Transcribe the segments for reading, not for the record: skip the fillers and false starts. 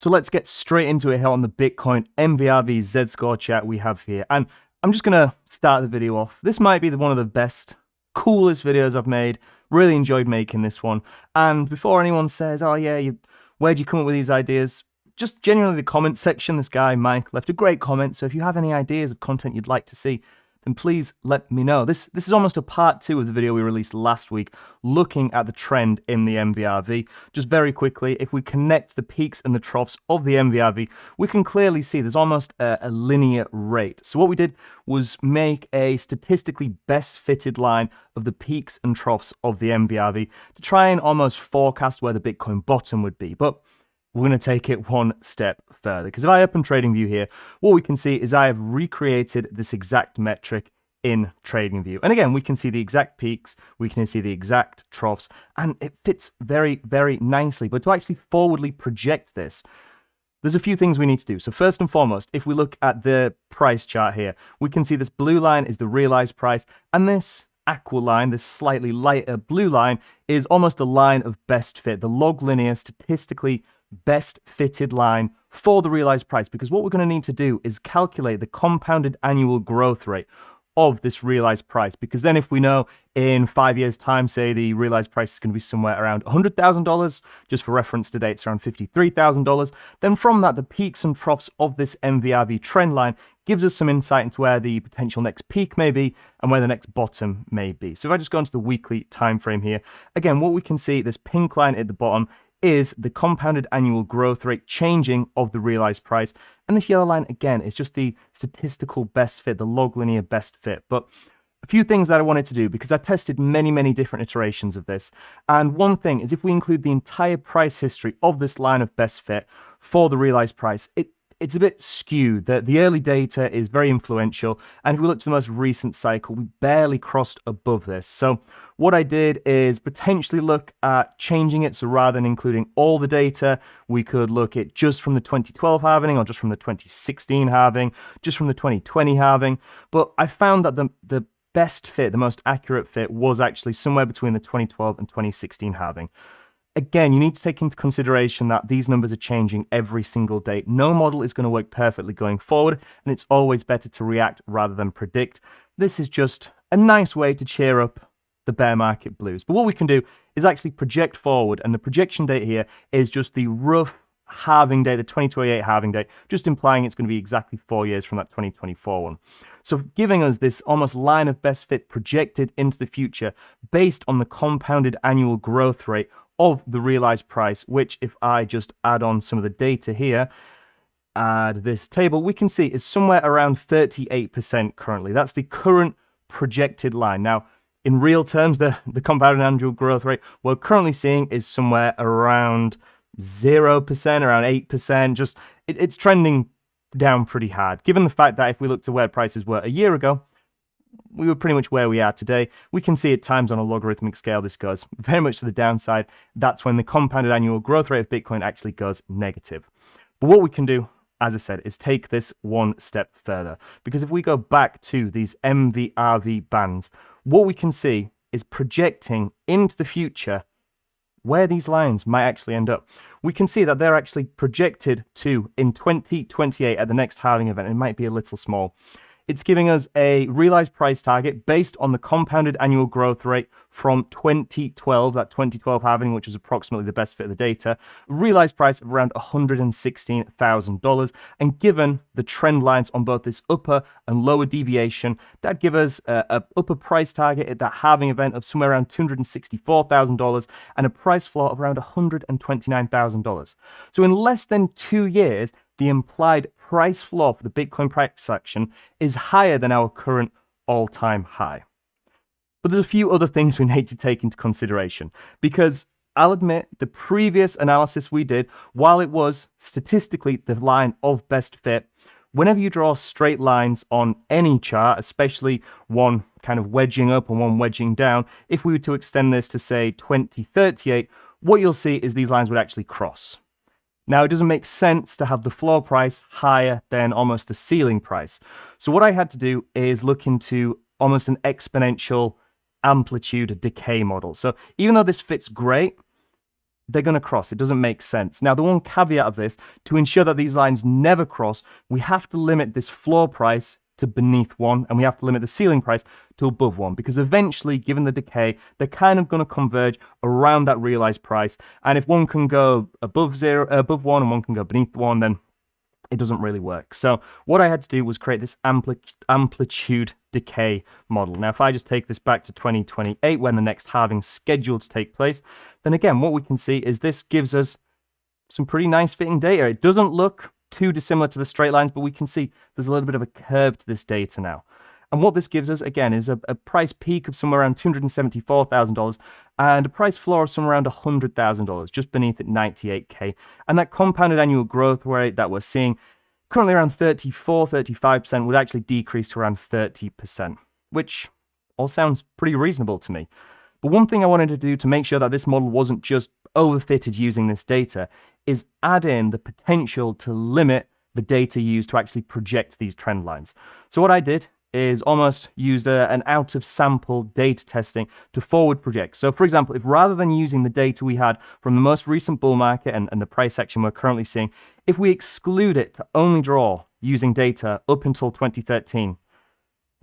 So let's get straight into it here on the Bitcoin MVRV Z-score chart we have here. And I'm just going to start the video off. This might be one of the best, coolest videos I've made. Really enjoyed making this one. And before anyone says, oh yeah, where'd you come up with these ideas? Just genuinely the comment section, this guy, Mike, left a great comment. So if you have any ideas of content you'd like to see, then please let me know. This is almost a part 2 of the video we released last week, looking at the trend in the MVRV. Just very quickly, if we connect the peaks and the troughs of the MVRV, we can clearly see there's almost a linear rate. So what we did was make a statistically best fitted line of the peaks and troughs of the MVRV to try and almost forecast where the Bitcoin bottom would be. But we're going to take it one step further, because if I open TradingView here, what we can see is I have recreated this exact metric in TradingView. And again, we can see the exact peaks, we can see the exact troughs, and it fits very, very nicely. But to actually forwardly project this, there's a few things we need to do. So first and foremost, if we look at the price chart here, we can see this blue line is the realized price, and this aqua line, this slightly lighter blue line, is almost a line of best fit, the log linear statistically best fitted line for the realized price, because what we're going to need to do is calculate the compounded annual growth rate of this realized price, because then if we know in 5 years time, say the realized price is going to be somewhere around $100,000, just for reference today it's around $53,000, then from that the peaks and troughs of this MVRV trend line gives us some insight into where the potential next peak may be and where the next bottom may be. So if I just go into the weekly time frame here, again, what we can see, this pink line at the bottom is the compounded annual growth rate changing of the realized price. And this yellow line, again, is just the statistical best fit, the log linear best fit. But a few things that I wanted to do, because I tested many, many different iterations of this. And one thing is, if we include the entire price history of this line of best fit for the realized price, it's a bit skewed. The early data is very influential, and if we look to the most recent cycle, we barely crossed above this. So what I did is potentially look at changing it. So rather than including all the data, we could look at just from the 2012 halving, or just from the 2016 halving, just from the 2020 halving. But I found that the best fit, the most accurate fit, was actually somewhere between the 2012 and 2016 halving. Again, you need to take into consideration that these numbers are changing every single day. No model is going to work perfectly going forward, and it's always better to react rather than predict. This is just a nice way to cheer up the bear market blues. But what we can do is actually project forward, and the projection date here is just the rough halving date, the 2028 halving date, just implying it's going to be exactly 4 years from that 2024 one. So giving us this almost line of best fit projected into the future based on the compounded annual growth rate of the realized price, which if I just add on some of the data here, add this table, we can see is somewhere around 38% currently. That's the current projected line. Now, in real terms, the compounded annual growth rate we're currently seeing is somewhere around 0%, around 8%. Just it's trending down pretty hard, given the fact that if we look to where prices were a year ago, we were pretty much where we are today. We can see at times on a logarithmic scale this goes very much to the downside. That's when the compounded annual growth rate of Bitcoin actually goes negative. But what we can do, as I said, is take this one step further, because if we go back to these MVRV bands, what we can see is projecting into the future where these lines might actually end up. We can see that they're actually projected to, in 2028 at the next halving event, it might be a little small. It's giving us a realized price target based on the compounded annual growth rate from 2012, that 2012 halving, which is approximately the best fit of the data, realized price of around $116,000. And given the trend lines on both this upper and lower deviation, that give us an upper price target at that halving event of somewhere around $264,000 and a price floor of around $129,000. So in less than 2 years, the implied price floor for the Bitcoin price action is higher than our current all-time high. But there's a few other things we need to take into consideration, because I'll admit the previous analysis we did, while it was statistically the line of best fit, whenever you draw straight lines on any chart, especially one kind of wedging up and one wedging down, if we were to extend this to say 2038, what you'll see is these lines would actually cross. Now, it doesn't make sense to have the floor price higher than almost the ceiling price. So what I had to do is look into almost an exponential amplitude decay model. So even though this fits great, they're going to cross. It doesn't make sense. Now, the one caveat of this, to ensure that these lines never cross, we have to limit this floor price to beneath 1, and we have to limit the ceiling price to above 1, because eventually, given the decay, they're kind of going to converge around that realized price. And if one can go above 1 and one can go beneath 1, then it doesn't really work. So what I had to do was create this amplitude decay model. Now, if I just take this back to 2028, when the next halving's scheduled to take place, then again, what we can see is this gives us some pretty nice fitting data. It doesn't look too dissimilar to the straight lines, but we can see there's a little bit of a curve to this data now. And what this gives us, again, is a price peak of somewhere around $274,000 and a price floor of somewhere around $100,000, just beneath it, 98K. And that compounded annual growth rate that we're seeing, currently around 35%, would actually decrease to around 30%, which all sounds pretty reasonable to me. But one thing I wanted to do to make sure that this model wasn't just overfitted using this data is add in the potential to limit the data used to actually project these trend lines. So what I did is almost used an out-of-sample data testing to forward project. So for example, if rather than using the data we had from the most recent bull market and the price action we're currently seeing, if we exclude it to only draw using data up until 2013,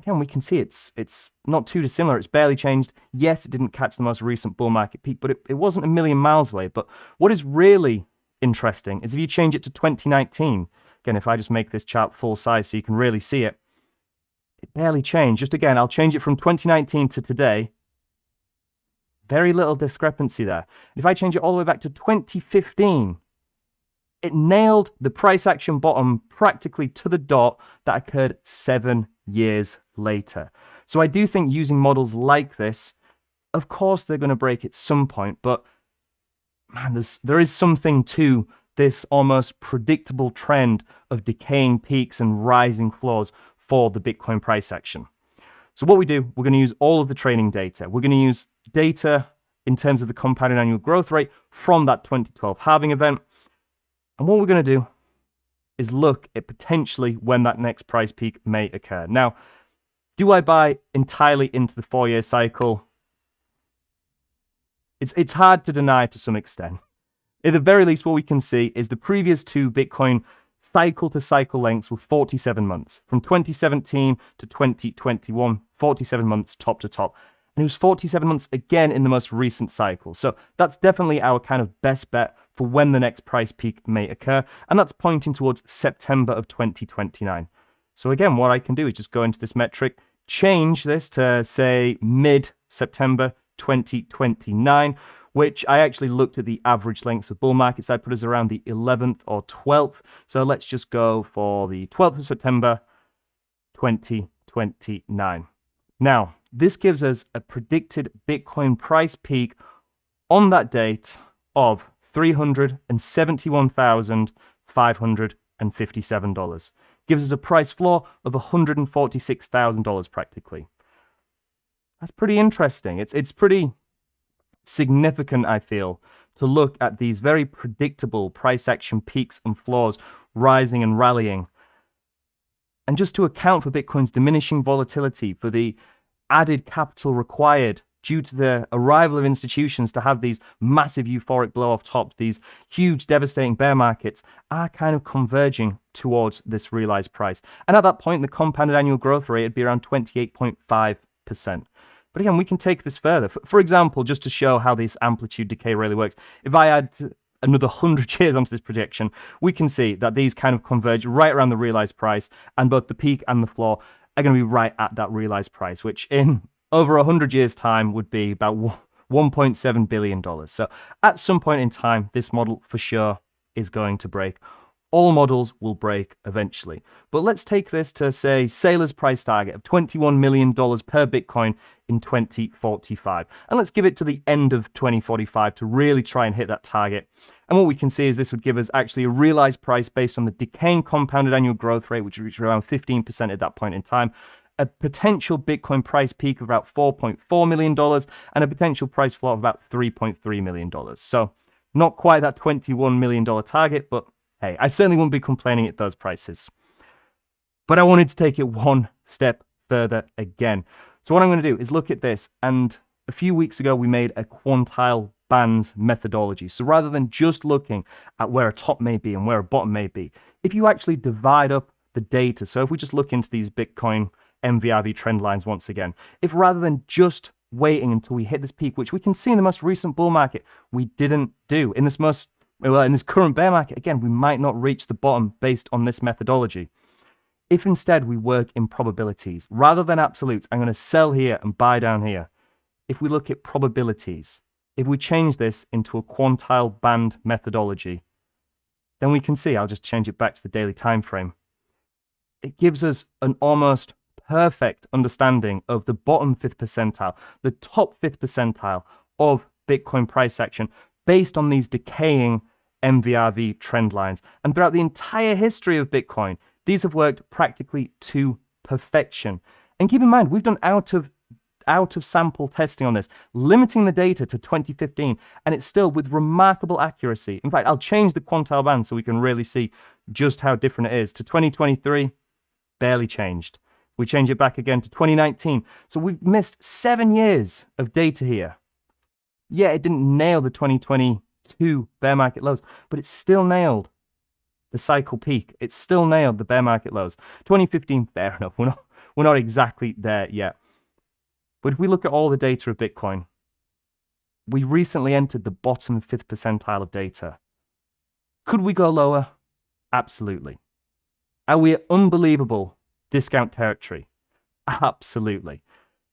again, we can see it's not too dissimilar. It's barely changed. Yes, it didn't catch the most recent bull market peak, but it wasn't a million miles away. But what is really interesting is if you change it to 2019, again, if I just make this chart full size so you can really see it, it barely changed. Just again, I'll change it from 2019 to today. Very little discrepancy there. If I change it all the way back to 2015, it nailed the price action bottom practically to the dot that occurred 7 years later. So I do think using models like this, of course they're going to break at some point, but man, there is something to this almost predictable trend of decaying peaks and rising floors for the Bitcoin price action. So what we do, we're going to use all of the training data. We're going to use data in terms of the compounded annual growth rate from that 2012 halving event. And what we're going to do is look at potentially when that next price peak may occur. Now, do I buy entirely into the 4-year cycle? It's hard to deny to some extent. At the very least, what we can see is the previous 2 Bitcoin cycle-to-cycle lengths were 47 months. From 2017 to 2021, 47 months top to top. And it was 47 months again in the most recent cycle. So that's definitely our kind of best bet for when the next price peak may occur. And that's pointing towards September of 2029. So again, what I can do is just go into this metric, change this to, say, mid-September 2029, which I actually looked at the average lengths of bull markets. That put us around the 11th or 12th. So let's just go for the 12th of September 2029. Now, this gives us a predicted Bitcoin price peak on that date of $371,557. Gives us a price floor of $146,000 practically. That's pretty interesting. It's pretty significant, I feel, to look at these very predictable price action peaks and floors rising and rallying. And just to account for Bitcoin's diminishing volatility, for the added capital required due to the arrival of institutions to have these massive euphoric blow-off tops, these huge devastating bear markets are kind of converging towards this realized price. And at that point, the compounded annual growth rate would be around 28.5%. But again, we can take this further. For example, just to show how this amplitude decay really works, if I add another 100 years onto this projection, we can see that these kind of converge right around the realized price, and both the peak and the floor are going to be right at that realized price, which in over 100 years' time would be about $1.7 billion. So at some point in time, this model for sure is going to break. All models will break eventually. But let's take this to, say, Saylor's price target of $21 million per Bitcoin in 2045. And let's give it to the end of 2045 to really try and hit that target. And what we can see is this would give us actually a realized price based on the decaying compounded annual growth rate, which reached around 15% at that point in time, a potential Bitcoin price peak of about $4.4 million, and a potential price floor of about $3.3 million. So not quite that $21 million target, but hey, I certainly wouldn't be complaining at those prices. But I wanted to take it one step further again. So what I'm going to do is look at this. And a few weeks ago, we made a Quantile Bands methodology. So rather than just looking at where a top may be and where a bottom may be, if you actually divide up the data, so if we just look into these Bitcoin MVRV trend lines once again, if rather than just waiting until we hit this peak, which we can see in the most recent bull market, we didn't do. In this current bear market, again, we might not reach the bottom based on this methodology. If instead we work in probabilities, rather than absolutes, I'm going to sell here and buy down here. If we look at probabilities, if we change this into a quantile band methodology, then we can see, I'll just change it back to the daily time frame. It gives us an almost perfect understanding of the bottom 5th percentile, the top 5th percentile of Bitcoin price action based on these decaying MVRV trend lines. And throughout the entire history of Bitcoin, these have worked practically to perfection. And keep in mind, we've done out of sample testing on this, limiting the data to 2015, and it's still with remarkable accuracy. In fact, I'll change the quantile band so we can really see just how different it is. To 2023, barely changed. We change it back again to 2019. So we've missed 7 years of data here. Yeah, it didn't nail the 2022 bear market lows, but it still nailed the cycle peak. It still nailed the bear market lows. 2015, fair enough. We're not exactly there yet. But if we look at all the data of Bitcoin, we recently entered the bottom 5th percentile of data. Could we go lower? Absolutely. Are we at unbelievable discount territory? Absolutely.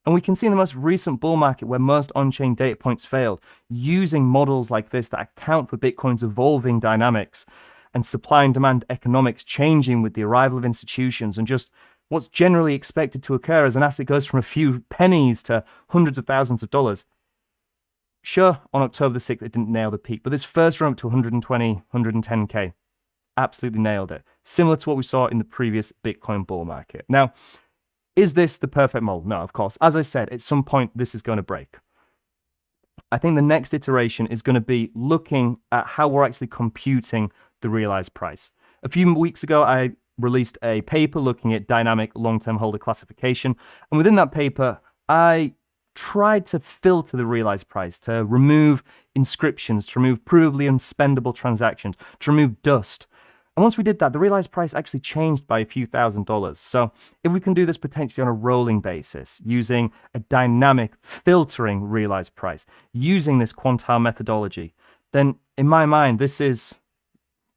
And we can see in the most recent bull market where most on-chain data points failed, using models like this that account for Bitcoin's evolving dynamics and supply and demand economics changing with the arrival of institutions and just what's generally expected to occur as an asset goes from a few pennies to hundreds of thousands of dollars. Sure, on October the 6th, it didn't nail the peak, but this first run up to 120, 110K, absolutely nailed it. Similar to what we saw in the previous Bitcoin bull market. Now, is this the perfect model? No, of course. As I said, at some point, this is going to break. I think the next iteration is going to be looking at how we're actually computing the realized price. A few weeks ago, I released a paper looking at dynamic long-term holder classification. And within that paper, I tried to filter the realized price, to remove inscriptions, to remove provably unspendable transactions, to remove dust. And once we did that, the realized price actually changed by a few $1,000s. So if we can do this potentially on a rolling basis, using a dynamic filtering realized price, using this quantile methodology, then in my mind, this is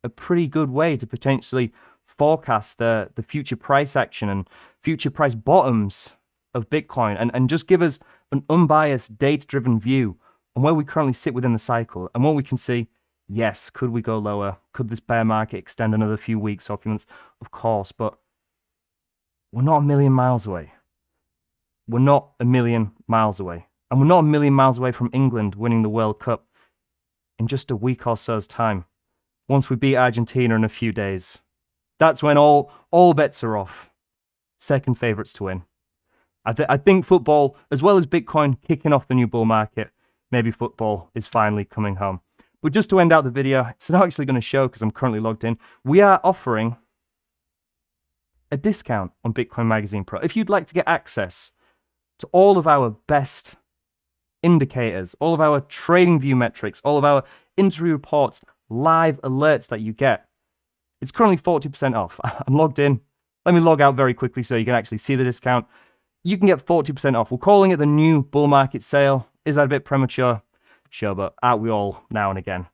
a pretty good way to potentially forecast the future price action and future price bottoms of Bitcoin and just give us an unbiased, data-driven view on where we currently sit within the cycle and what we can see. Yes, could we go lower? Could this bear market extend another few weeks or few months? Of course, but we're not a million miles away. We're not a million miles away. And we're not a million miles away from England winning the World Cup in just a week or so's time. Once we beat Argentina in a few days. That's when all bets are off. Second favourites to win. I think football, as well as Bitcoin kicking off the new bull market, maybe football is finally coming home. But just to end out the video, it's not actually going to show because I'm currently logged in. We are offering a discount on Bitcoin Magazine Pro. If you'd like to get access to all of our best indicators, all of our TradingView metrics, all of our interview reports, live alerts that you get, it's currently 40% off. I'm logged in. Let me log out very quickly so you can actually see the discount. You can get 40% off. We're calling it the new bull market sale. Is that a bit premature? Sure, but aren't we all now and again?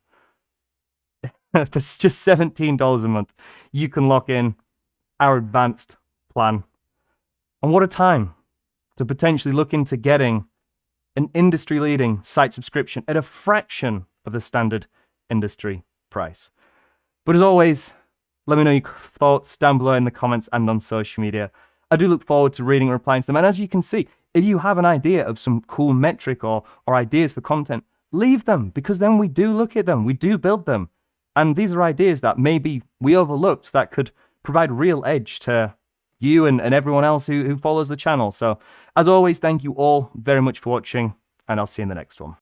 For just $17 a month, you can lock in our advanced plan. And what a time to potentially look into getting an industry-leading site subscription at a fraction of the standard industry price. But as always, let me know your thoughts down below in the comments and on social media. I do look forward to reading and replying to them. And as you can see, if you have an idea of some cool metric or ideas for content, leave them, because then we do look at them, we do build them. And these are ideas that maybe we overlooked that could provide real edge to you and everyone else who follows the channel. So as always, thank you all very much for watching, and I'll see you in the next one.